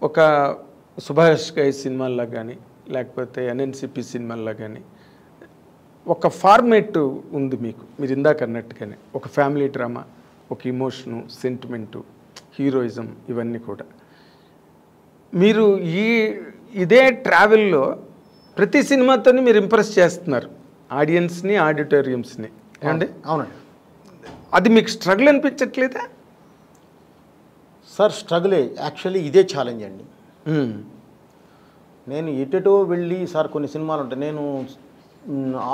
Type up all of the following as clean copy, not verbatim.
ఒక సుభాష్ గై సినిమాల్లో కానీ లేకపోతే ఎన్ఎన్సిపి సినిమాల్లో కానీ ఒక ఫార్మేట్ ఉంది మీకు, మీరు ఇందాక అన్నట్టుగానే ఒక ఫ్యామిలీ డ్రామా, ఒక ఇమోషను, సెంటిమెంటు, హీరోయిజం, ఇవన్నీ కూడా మీరు ఇదే ట్రావెల్లో ప్రతి సినిమాతోని మీరు ఇంప్రెస్ చేస్తున్నారు ఆడియన్స్ని, ఆడిటోరియంస్ని. ఏమండి? అవునండి. అది మీకు స్ట్రగుల్ అనిపించట్లేదా? సార్ స్ట్రగులే, యాక్చువల్లీ ఇదే ఛాలెంజ్ అండి. నేను ఎటెటో వెళ్ళి సార్ కొన్ని సినిమాలు ఉంటాయి, నేను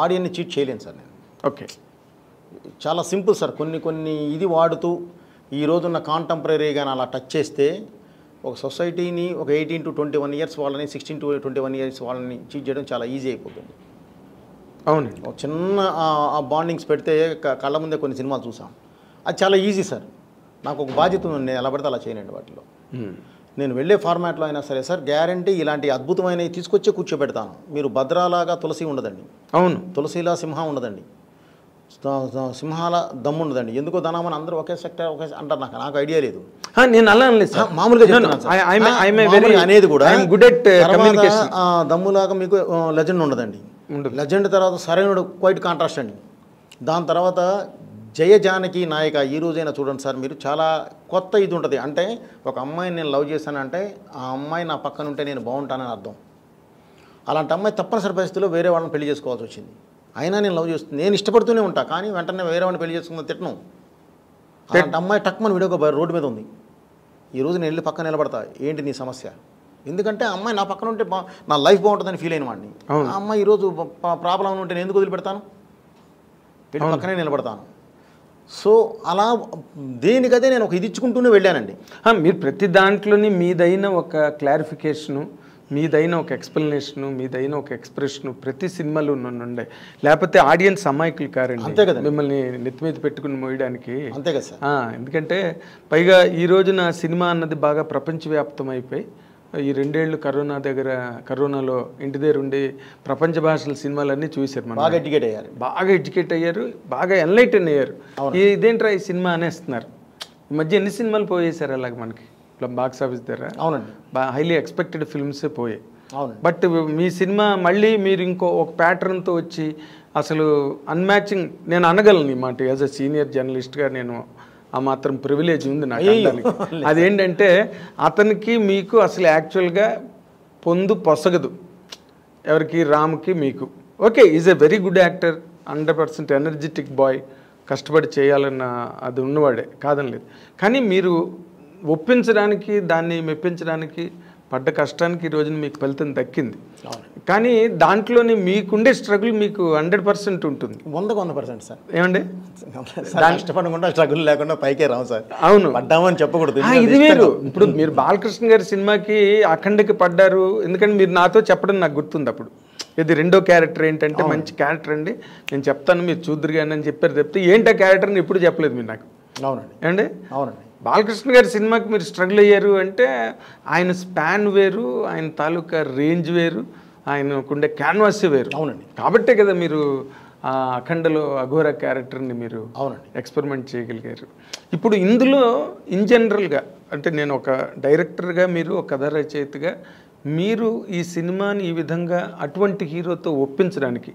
ఆడియన్ని చీట్ చేయలేను సార్. నేను ఓకే, చాలా సింపుల్ సార్. కొన్ని ఇది వాడుతూ ఈ రోజున్న కాంటెంపరీగా అలా టచ్ చేస్తే ఒక సొసైటీని, ఒక 18 to 21 ఇయర్స్ వాళ్ళని, 16 to 21 ఇయర్స్ వాళ్ళని చీట్ చేయడం చాలా ఈజీ అయిపోతుంది. అవును. ఒక చిన్న బాండింగ్స్ పెడితే కళ్ళ ముందే కొన్ని సినిమాలు చూసాం, అది చాలా ఈజీ సార్. నాకు ఒక బాధ్యత ఉంది, నేను ఎలా పడితే అలా చేయనండి వాటిలో. నేను వెళ్ళే ఫార్మాట్లో అయినా సరే సార్ గ్యారంటీ ఇలాంటి అద్భుతమైనవి తీసుకొచ్చే కూర్చోబెడతాను. మీరు భద్రాలాగా తులసి ఉండదండి. అవును. తులసిలా సింహం ఉండదండి, సింహాల దమ్ము ఉండదండి. ఎందుకో దనామని అందరూ ఒకే సెక్టర్ ఒకే అంటారు. నాకు ఐడియా లేదు, నేను అలా అనలేదు సార్, మామూలుగా చెప్తున్నాను అనేది కూడా. దమ్ములాగా మీకు లెజెండ్ ఉండదండి. లెజెండ్ తర్వాత సరైనడు క్వైట్ కాంట్రాస్ట్ అండి. దాని తర్వాత జయ జానకి నాయక. ఈ రోజైనా చూడండి సార్ మీరు, చాలా కొత్త ఇది ఉంటుంది. అంటే ఒక అమ్మాయిని నేను లవ్ చేశానంటే ఆ అమ్మాయి నా పక్కన ఉంటే నేను బాగుంటానని అర్థం. అలాంటి అమ్మాయి తప్పనిసరి పరిస్థితిలో వేరే వాళ్ళని పెళ్లి చేసుకోవాల్సి వచ్చింది. అయినా నేను లవ్ చేస్తుంది, నేను ఇష్టపడుతూనే ఉంటా, కానీ వెంటనే వేరే వాడిని పెళ్లి చేసుకుందని తిట్టను. అలాంటి అమ్మాయి టక్మని వీడియో రోడ్డు మీద ఉంది. ఈరోజు నేను వెళ్ళి పక్కన నిలబడతా, ఏంటి నీ సమస్య? ఎందుకంటే ఆ అమ్మాయి నా పక్కన ఉంటే నా లైఫ్ బాగుంటుందని ఫీల్ అయిన వాడిని. ఆ అమ్మాయి ఈరోజు ప్రాబ్లం ఉంటే నేను ఎందుకు వదిలిపెడతాను? వీడి పక్కనే నిలబడతాను. సో అలా దేనికదే నేను ఒక ఇది ఇచ్చుకుంటూనే వెళ్ళానండి. మీరు ప్రతి దాంట్లోని మీదైన ఒక క్లారిఫికేషను, మీదైన ఒక ఎక్స్ప్లెనేషను, మీదైన ఒక ఎక్స్ప్రెషను ప్రతి సినిమాలో ఉండే, లేకపోతే ఆడియన్స్ అమాయకులు కారండి. అంతే కదా, మిమ్మల్ని నెత్తి మీద పెట్టుకుని మోయడానికి. అంతే కదా సార్. ఎందుకంటే పైగా ఈ రోజున సినిమా అన్నది బాగా ప్రపంచవ్యాప్తం అయిపోయి, ఈ 2 ఏళ్ళు కరోనాలో ఇంటి దగ్గర ఉండి ప్రపంచ భాషల సినిమాలన్నీ చూశారు. మనం బాగా ఎడ్యుకేట్ అయ్యారు, బాగా ఎన్లైటన్ అయ్యారు. ఇదేంట్రా ఈ సినిమా అనేస్తున్నారు. ఈ మధ్య ఎన్ని సినిమాలు పోయేశారు అలాగ మనకి బాక్స్ ఆఫీస్ దగ్గర? అవునండి, హైలీ ఎక్స్పెక్టెడ్ ఫిల్మ్సే పోయాయి. అవును. బట్ మీ సినిమా మళ్ళీ మీరు ఒక ప్యాటర్న్తో వచ్చి అసలు అన్మ్యాచింగ్, నేను అనగలను ఈ మాట యాజ్ అ సీనియర్ జర్నలిస్ట్గా, నేను ఆ మాత్రం ప్రివిలేజ్ ఉంది నాకు. అదేంటంటే అతనికి మీకు అసలు యాక్చువల్గా పొసగదు. ఎవరికి? రామ్కి మీకు. Okay, is a very good actor, 100% energetic boy, కష్టపడి చేయాలన్న అది ఉన్నవాడే, కాదనలేదు. కానీ మీరు ఒప్పించడానికి, దాన్ని మెప్పించడానికి పడ్డ కష్టానికి ఈ రోజున మీకు ఫలితం దక్కింది. కానీ దాంట్లోనే మీకుండే స్ట్రగుల్ మీకు 100% ఉంటుంది. 100% సార్. ఏమండి? ఇష్టపడకుండా స్ట్రగుల్ లేకుండా పైకే రావు సార్. అవును, పడ్డామని చెప్పకూడదు. ఇది వేరు. ఇప్పుడు మీరు బాలకృష్ణ గారి సినిమాకి అఖండకి పడ్డారు, ఎందుకంటే మీరు నాతో చెప్పడం నాకు గుర్తుంది. అప్పుడు ఇది 2వ క్యారెక్టర్ ఏంటంటే మంచి క్యారెక్టర్ అండి, నేను చెప్తాను మీరు చూద్దరు కానీ అని చెప్పారు. చెప్తే ఏంటి ఆ క్యారెక్టర్ని ఎప్పుడు చెప్పలేదు మీరు నాకు. అవునండి. ఏమండి? అవునండి. బాలకృష్ణ గారి సినిమాకి మీరు స్ట్రగుల్ అయ్యారు అంటే ఆయన స్పాన్ వేరు, ఆయన తాలూకా రేంజ్ వేరు, ఆయనకుండే క్యాన్వాస్ వేరు. అవునండి. కాబట్టే కదా మీరు అఖండలో అఘోర క్యారెక్టర్ని మీరు అవునండి ఎక్స్పెరిమెంట్ చేయగలిగారు. ఇప్పుడు ఇందులో ఇన్ జనరల్గా అంటే నేను ఒక డైరెక్టర్గా, మీరు ఒక కథ రచయితగా, మీరు ఈ సినిమాని ఈ విధంగా అటువంటి హీరోతో ఒప్పించడానికి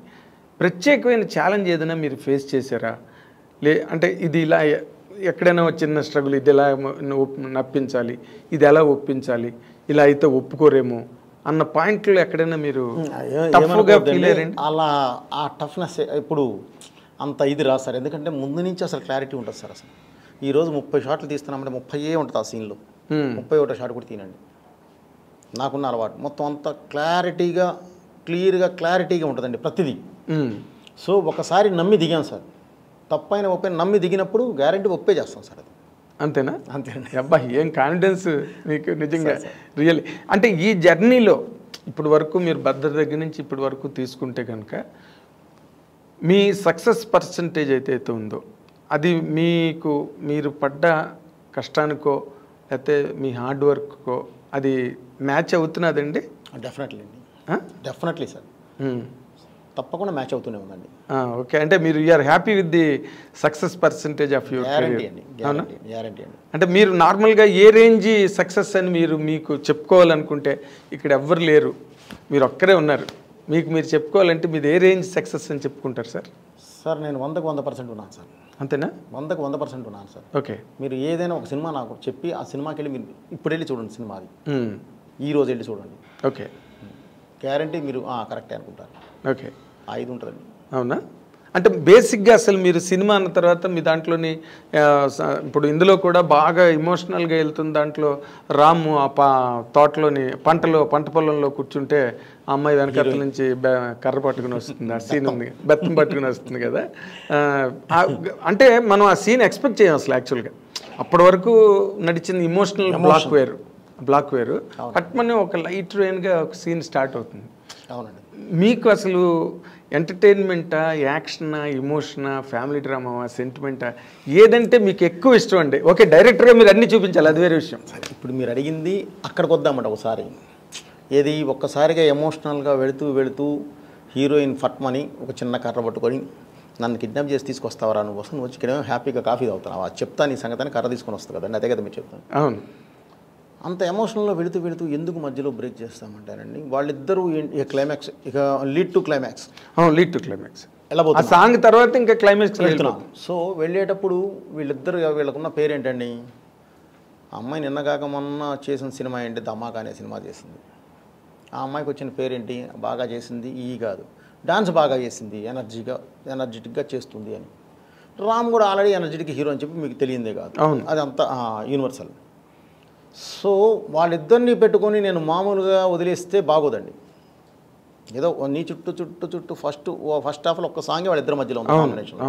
ప్రత్యేకమైన ఛాలెంజ్ ఏదైనా మీరు ఫేస్ చేశారా? అంటే ఇది ఇలా ఎక్కడైనా చిన్న స్ట్రగుల్, ఇది ఎలా నప్పించాలి, ఇది ఎలా ఒప్పించాలి, ఇలా అయితే ఒప్పుకోరేమో అన్న పాయింట్లో ఎక్కడైనా మీరు టఫ్గా ఫీల్ అయ్యారండి? అలా ఆ టఫ్నెస్ ఇప్పుడు అంత ఇది రాదు సార్, ఎందుకంటే ముందు నుంచి అసలు క్లారిటీ ఉంటుంది సార్. అసలు ఈరోజు 30 షాట్లు తీస్తున్నామంటే 30 ఉంటుంది ఆ సీన్లో, 31 షాట్ కూడా తీనండి. నాకున్న అలవాటు మొత్తం అంతా క్లియర్గా ఉంటుందండి ప్రతిదీ. సో ఒకసారి నమ్మి దిగాం సార్, తప్పైన ఒప్పైన నమ్మి దిగినప్పుడు గ్యారంటీ ఒప్పే చేస్తాం సార్. అది అంతేనా? అంతేనండి. అబ్బా, ఏం కాన్ఫిడెన్స్ మీకు నిజంగా, రియల్లీ. అంటే ఈ జర్నీలో ఇప్పుడు వరకు మీరు భద్రత దగ్గర నుంచి ఇప్పటి వరకు తీసుకుంటే కనుక మీ సక్సెస్ పర్సంటేజ్ అయితే ఉందో అది మీరు పడ్డ కష్టానికో లేకపోతే మీ హార్డ్ వర్క్కో అది మ్యాచ్ అవుతున్నదండి? డెఫినెట్లీ అండి, డెఫినెట్లీ సార్. తప్పకుండా మ్యాచ్ అవుతూనే ఉందండి. ఓకే, అంటే మీరు you're happy with the success percentage of your guarantee అండి, గ్యారంటీ అండి. అంటే మీరు నార్మల్గా ఏ రేంజ్ సక్సెస్ అని మీకు చెప్పుకోవాలనుకుంటే ఇక్కడ ఎవ్వరు లేరు, మీరు ఒక్కరే ఉన్నారు, మీరు చెప్పుకోవాలంటే మీరు ఏ రేంజ్ సక్సెస్ అని చెప్పుకుంటారు సార్? సార్ నేను 100% ఉన్నాను సార్. అంతేనా? 100% ఉన్నాను సార్. ఓకే, మీరు ఏదైనా ఒక సినిమా నాకు చెప్పి ఆ సినిమాకి వెళ్ళి మీరు ఇప్పుడు వెళ్ళి చూడండి, సినిమా అది ఈ రోజు వెళ్ళి చూడండి. ఓకే, గ్యారంటీ మీరు కరెక్టే అనుకుంటారు. ఓకే, 5 ఉంటుందండి. అవునా? అంటే బేసిక్గా అసలు మీరు సినిమా అన్న తర్వాత మీ దాంట్లోని ఇప్పుడు ఇందులో కూడా బాగా ఇమోషనల్గా వెళ్తుంది. దాంట్లో రాము ఆ తోటలోని పంట పొలంలో కూర్చుంటే ఆ అమ్మాయి వెనకాల నుంచి కర్ర పట్టుకుని వస్తుంది, ఆ సీన్ ఉంది, బెత్తం పట్టుకుని వస్తుంది కదా. అంటే మనం ఆ సీన్ ఎక్స్పెక్ట్ చేయం అసలు యాక్చువల్గా. అప్పటి వరకు నడిచిన ఇమోషనల్ బ్లాక్ వేరు పట్మని ఒక లైట్ రేన్గా ఒక సీన్ స్టార్ట్ అవుతుంది. అవునండి. మీకు అసలు ఎంటర్టైన్మెంటా, యాక్షనా, ఇమోషనా, ఫ్యామిలీ డ్రామా, సెంటిమెంటా, ఏదంటే మీకు ఎక్కువ ఇష్టం అండి? ఓకే, డైరెక్టర్గా మీరు అన్నీ చూపించాలి, అది వేరే విషయం. ఇప్పుడు మీరు అడిగింది అక్కడికి వద్దామంట. ఒకసారి ఏది ఒక్కసారిగా ఎమోషనల్గా వెళుతూ హీరోయిన్ ఫట్మని ఒక చిన్న కర్ర పట్టుకొని నన్ను కిడ్నాప్ చేసి తీసుకొస్తావరా నువ్వు వచ్చి ఇక్కడ హ్యాపీగా కాఫీ తాగుతున్నావా చెప్తాను ఈ సంగతిని, కర్ర తీసుకొని వస్తుంది కదండి, అదే కదా మీరు చెప్తాను. అవును. అంత ఎమోషనల్లో వెళుతూ ఎందుకు మధ్యలో బ్రేక్ చేస్తామంటారండి? వాళ్ళిద్దరూ క్లైమాక్స్, ఇక లీడ్ టు క్లైమాక్స్ ఎలా పోతుంది సాంగ్ తర్వాత ఇంకా క్లైమాక్స్ వెళ్తున్నాం. సో వెళ్ళేటప్పుడు వీళ్ళకున్న పేరేంటండి? ఆ అమ్మాయి నిన్నగాక మొన్న చేసిన సినిమా ఏంటి, ధమాకా అనే సినిమా చేసింది. ఆ అమ్మాయికి వచ్చిన పేరేంటి? బాగా చేసింది కాదు, డాన్స్ బాగా చేసింది, ఎనర్జెటిక్గా చేస్తుంది అని. రామ్ కూడా ఆల్రెడీ ఎనర్జెటిక్ హీరో అని చెప్పి మీకు తెలియందే కాదు, అది అంతా యూనివర్సల్. సో వాళ్ళిద్దరిని పెట్టుకొని నేను మామూలుగా వదిలేస్తే బాగోదండి. ఏదో నీ చుట్టూ ఫస్ట్ హాఫ్లో ఒక్క సాంగే వాళ్ళిద్దరి మధ్యలో ఉంది కాంబినేషన్.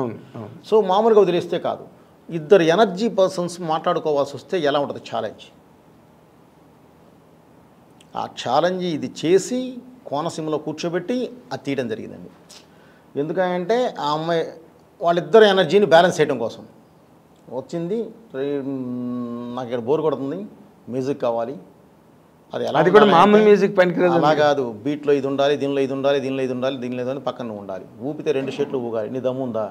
సో మామూలుగా వదిలేస్తే కాదు, ఇద్దరు ఎనర్జీ పర్సన్స్ మాట్లాడుకోవాల్సి వస్తే ఎలా ఉంటుంది ఛాలెంజ్. ఆ ఛాలెంజ్ ఇది చేసి కోనసీమలో కూర్చోబెట్టి అది తీయడం జరిగిందండి. ఎందుకంటే ఆ అమ్మాయి వాళ్ళిద్దరు ఎనర్జీని బ్యాలెన్స్ చేయడం కోసం వచ్చింది. నాకు ఇక్కడ బోర్ కొడుతుంది, మ్యూజిక్ కావాలి, అది కూడా మామూలు మ్యూజిక్ పనికిరాదు. అలా కాదు, బీట్లో ఇది ఉండాలి, దీనిలో ఇది ఉండాలి, పక్కన ఉండాలి, ఊపితే 2 షర్ట్లు ఊగాలి, నీ దమ్ము ఉందా,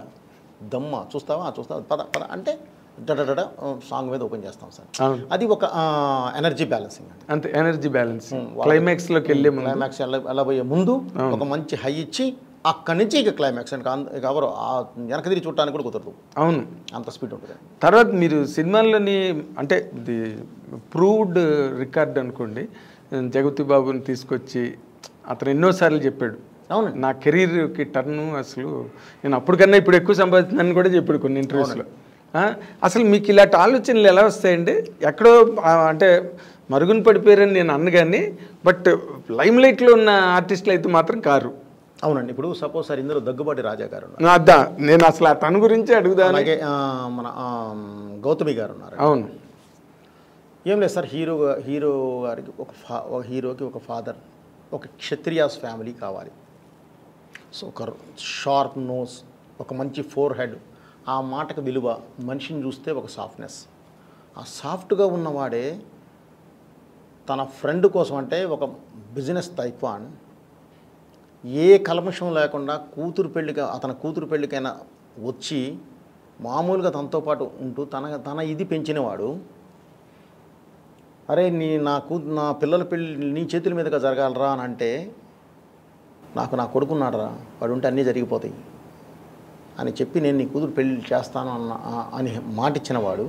దమ్మ చూస్తావా పద అంటే డడ సాంగ్ మీద ఓపెన్ చేస్తాం సార్. అది ఒక ఎనర్జీ బ్యాలెన్సింగ్ అంతే. ఎనర్జీ బ్యాలెన్సింగ్ క్లైమాక్స్లోకి క్లైమాక్స్ ఎలా పోయే ముందు ఒక మంచి హై ఇచ్చి అక్కడి నుంచి ఇక క్లైమాక్స్ అంటే ఎవరు వెనక తిరిగి చూడటానికి కూడా కుదరదు. అవును, అంత స్పీడ్ ఉంటుంది. తర్వాత మీరు సినిమాల్లోని అంటే ఇది ప్రూవ్డ్ రికార్డ్ అనుకోండి, జగతి బాబుని తీసుకొచ్చి అతను ఎన్నోసార్లు చెప్పాడు, అవును నా కెరీర్కి టర్ను అసలు నేను అప్పటికన్నా ఇప్పుడు ఎక్కువ సంపాదిస్తున్నాను కూడా చెప్పాడు కొన్ని ఇంటర్వ్యూస్లో. అసలు మీకు ఇలాంటి ఆలోచనలు ఎలా వస్తాయండి? ఎక్కడో అంటే మరుగున పడిపోయారని నేను అన్నగాని, బట్ లైమ్ లైట్లో ఉన్న ఆర్టిస్టులు అయితే మాత్రం కారు. అవునండి. ఇప్పుడు సపోజ్ సార్ ఇందులో దగ్గుబాటి రాజా గారు అద్దా, నేను అసలు ఆ తన గురించి అడుగుదాను. అలాగే మన గౌతమి గారు ఉన్నారు. అవును. ఏం లేదు సార్, హీరో గారికి ఒక హీరోకి ఒక ఫాదర్, ఒక క్షత్రియాస్ ఫ్యామిలీ కావాలి. సో ఒక షార్ప్ నోస్, ఒక మంచి ఫోర్ హెడ్, ఆ మాటకు విలువ, మనిషిని చూస్తే ఒక సాఫ్ట్నెస్. ఆ సాఫ్ట్గా ఉన్నవాడే తన ఫ్రెండ్ కోసం, అంటే ఒక బిజినెస్ టైపాన్, ఏ కల్మషం లేకుండా అతని కూతురు పెళ్ళికైనా వచ్చి మామూలుగా తనతో పాటు ఉంటూ తన ఇది పెంచినవాడు. అరే నా పిల్లల పెళ్ళి నీ చేతుల మీదుగా జరగాలరా అని అంటే, నా కొడుకున్నాడరా, వాడు ఉంటే అన్నీ జరిగిపోతాయి అని చెప్పి నేను నీ కూతురు పెళ్ళి చేస్తాను అని మాట ఇచ్చినవాడు,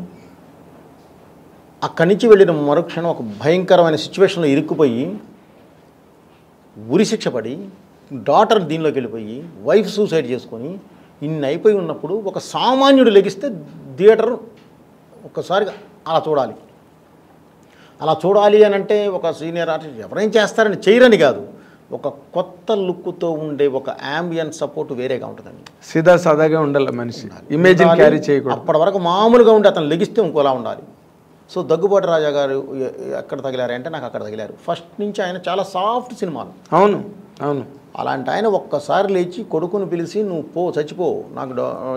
అక్కడి నుంచి వెళ్ళిన మరుక్షణం ఒక భయంకరమైన సిచ్యువేషన్లో ఇరుక్కుపోయి ఉరిశిక్ష పడి డాటర్ దీనిలోకి వెళ్ళిపోయి వైఫ్ సూసైడ్ చేసుకొని ఇన్ని అయిపోయి ఉన్నప్పుడు ఒక సామాన్యుడు లెగిస్తే థియేటర్ ఒక్కసారిగా అలా చూడాలి అని అంటే ఒక సీనియర్ ఆర్టిస్ట్ ఎవరైనా చేస్తారని చేయరని కాదు, ఒక కొత్త లుక్తో ఉండే ఒక యాంబియన్స్ సపోర్ట్ వేరేగా ఉంటుందండి. సాదాగా ఉండాలి మనిషి, ఇమేజ్ క్యారీ చేయకూడదు. అప్పటి వరకు మామూలుగా ఉండి అతను లెగిస్తే ఇంకోలా ఉండాలి. సో దగ్గుబాటి రాజా గారు ఎక్కడ తగిలారు అంటే నాకు అక్కడ తగిలారు. ఫస్ట్ నుంచి ఆయన చాలా సాఫ్ట్ సినిమాలు. అవును. అలాంటి ఆయన ఒక్కసారి లేచి కొడుకుని పిలిచి నువ్వు చచ్చిపో, నాకు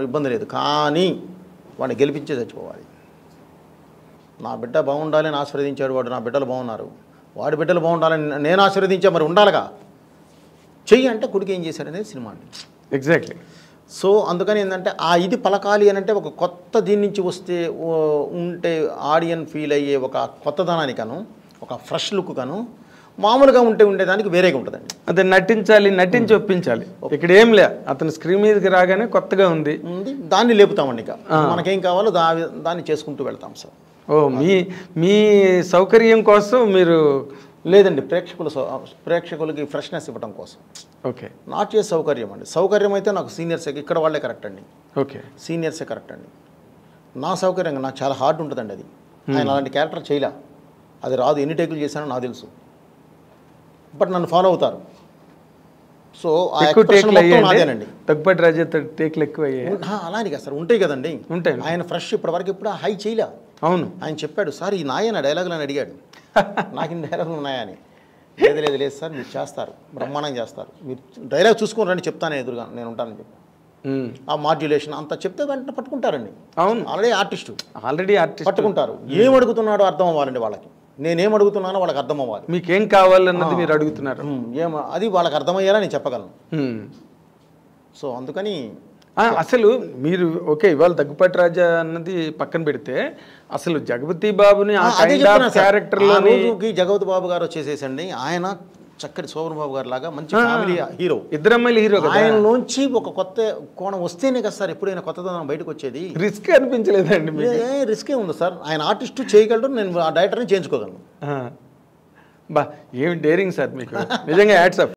ఇబ్బంది లేదు, కానీ వాడిని గెలిపించే చచ్చిపోవాలి. నా బిడ్డ బాగుండాలి అని ఆశీర్వదించాడు వాడు, నా బిడ్డలు బాగున్నారు, వాడి బిడ్డలు బాగుండాలని నేను ఆశీర్వదించా, మరి ఉండాలిగా. చెయ్యి అంటే కొడుకు ఏం చేశాడనేది సినిమా అండి. ఎగ్జాక్ట్లీ. సో అందుకని ఏంటంటే ఇది పలకాలి అని అంటే ఒక కొత్త దీని నుంచి వస్తే ఉంటే ఆడియన్ ఫీల్ అయ్యే ఒక కొత్తదనానికను ఒక ఫ్రెష్ లుక్ కను మామూలుగా ఉండేదానికి వేరేగా ఉంటుందండి. అదే నటించి ఒప్పించాలి. ఇక్కడ ఏం లే, అతను స్క్రీన్ మీదకి రాగానే కొత్తగా ఉంది, దాన్ని లేపుతామండి. ఇక మనకేం కావాలో దాన్ని చేసుకుంటూ వెళ్తాం సార్. మీ సౌకర్యం కోసం మీరు లేదండి, ప్రేక్షకులకి ఫ్రెష్నెస్ ఇవ్వడం కోసం. ఓకే, నాట్ చేసే సౌకర్యం అండి. సౌకర్యం అయితే నాకు సీనియర్స్ ఇక్కడ వాళ్ళే కరెక్ట్ అండి. ఓకే, సీనియర్సే కరెక్ట్ అండి. నా సౌకర్యంగా నాకు చాలా హార్డ్ ఉంటుందండి అది. ఆయన అలాంటి క్యారెక్టర్ చేయలే, అది రాదు, ఎన్ని టేకులు చేశానో నాకు తెలుసు, బట్ నన్ను ఫాలో అవుతారు. సో అదేనండి. దగ్గుబాటి రాజా టేకులు ఎక్కువ అలానే కదా సార్, ఉంటాయి కదండి, ఉంటాయి. ఆయన ఫ్రెష్ ఇప్పటివరకు ఎప్పుడు హై చేయలే. అవును, ఆయన చెప్పాడు సార్ ఈ నాయన డైలాగులు అని అడిగాడు, నాకు ఇన్ని డైలాగులు ఉన్నాయని. లేదు సార్ మీరు చేస్తారు, బ్రహ్మాండంగా చేస్తారు, మీరు డైలాగ్ చూసుకొని రండి చెప్తాను, ఎదురుగా నేను ఉంటానని చెప్పి ఆ మాడ్యులేషన్ అంతా చెప్తే వెంటనే పట్టుకుంటారండి. అవును, ఆల్రెడీ ఆర్టిస్ట్ పట్టుకుంటారు. ఏం అడుగుతున్నాడో అర్థం అవ్వాలండి వాళ్ళకి, నేనేం అడుగుతున్నానో వాళ్ళకి అర్థం అవ్వాలి. మీకేం కావాలన్నది మీరు అడుగుతున్నారు, అది వాళ్ళకి అర్థమయ్యేలా నేను చెప్పగలను. సో అందుకని అసలు మీరు ఓకే ఇవాళ దగ్గుపాటి రాజా అన్నది పక్కన పెడితే అసలు జగపతి బాబుని ఆ కైండ్ ఆఫ్ క్యారెక్టర్లోని జగపతి బాబు గారు వచ్చేసేసండి, ఆయన చక్కటి శోభన్ బాబు గారు లాగా మంచి ఫ్యామిలీ హీరో, ఇద్దరమ్మాయిలు హీరో. ఆయన నుంచి ఒక కొత్త కోణం వస్తేనే కదా సార్ ఎప్పుడైనా కొత్తదనం బయటకు వచ్చేది. రిస్క్ అనిపించలేదండి? రిస్కే ఉంది సార్, ఆయన ఆర్టిస్ట్ చేయగలడు, నేను ఆ డైరెక్టర్ని చేయించుకోగలను. బా ఏమి డేరింగ్ సార్ మీకు, నిజంగా హ్యాట్స్ ఆఫ్.